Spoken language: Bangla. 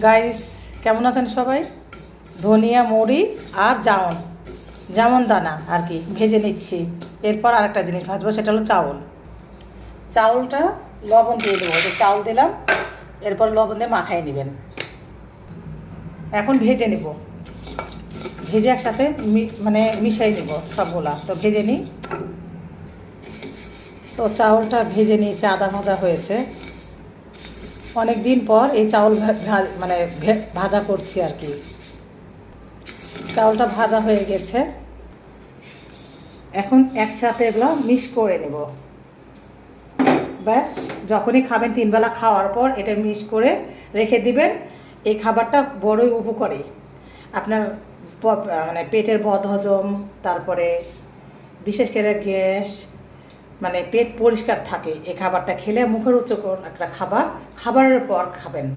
গাইস, কেমন আছেন সবাই? ধনিয়া মৌরি আর যেমন দানা আর কি ভেজে নিচ্ছি। এরপর আরেকটা জিনিস ভাজবো, সেটা হলো চাউলটা লবণ দিয়ে দেবো। চাউল দিলাম, এরপর লবণ দিয়ে মাখাই নেবেন। এখন ভেজে নেব, ভেজে একসাথে মিশাই নেব সবগুলা। তো ভেজে নিই। তো চাউলটা ভেজে নিয়েছে, আধা ভাজা হয়েছে। অনেক দিন পর এই চাউল ভাজা করছি আর কি। চাউলটা ভাজা হয়ে গেছে, এখন একসাথে এগুলো মিক্স করে নেব। ব্যাস, যখনই খাবেন 3 বেলা খাওয়ার পর এটা মিক্স করে রেখে দিবেন। এই খাবারটা বড়ই উপকারী আপনার পেটের বদহজম, তারপরে বিশেষ করে গ্যাস, পেট পরিষ্কার থাকে। এই খাবারটা খেলে মুখের উচ্চ একটা খাবারের পর খাবেন।